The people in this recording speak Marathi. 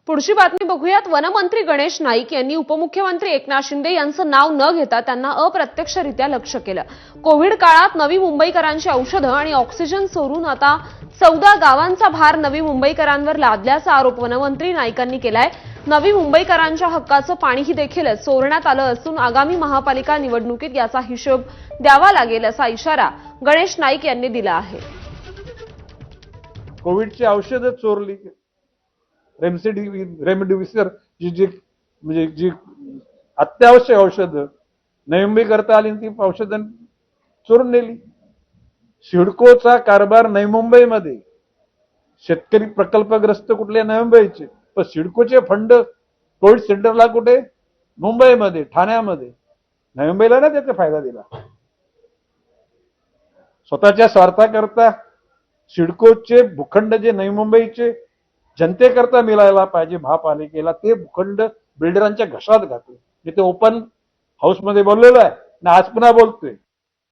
पुढची बातमी बघूयात। वनमंत्री गणेश नाईक यांनी उपमुख्यमंत्री एकनाथ शिंदे यांचं नाव न घेता त्यांना अप्रत्यक्षरित्या लक्ष्य केलं। कोविड काळात नवी मुंबईकरांची औषधं आणि ऑक्सिजन चोरून आता 14 गावांचा भार नवी मुंबईकरांवर लादल्याचा आरोप वनमंत्री नाईकांनी केलाय। नवी मुंबईकरांच्या हक्काचं पाणीही देखील चोरण्यात आलं असून आगामी महापालिका निवडणुकीत याचा हिशोब द्यावा लागेल असा इशारा गणेश नाईक यांनी दिला आहे। कोविडची औषधं चोरली, रेमडेसिवीर जी अत्यावश्यक औषधं नवी मुंबई करता आली, ती औषधं चोरून नेली। सिडकोचा कारभार नवी मुंबईमध्ये, शेतकरी प्रकल्पग्रस्त कुठले नवी मुंबईचे, पण सिडकोचे फंड कोविड सेंटरला कुठे, मुंबईमध्ये, ठाण्यामध्ये। नवी मुंबईला ना त्याचा फायदा दिला। स्वतःच्या स्वार्थाकरता सिडकोचे भूखंड जे नवी मुंबईचे जनतेकरता मिळायला पाहिजे महापालिकेला, ते भूखंड बिल्डरांच्या घशात घातले। मी ते ओपन हाऊस मध्ये बोललेलो आहे आणि आज पुन्हा बोलतोय।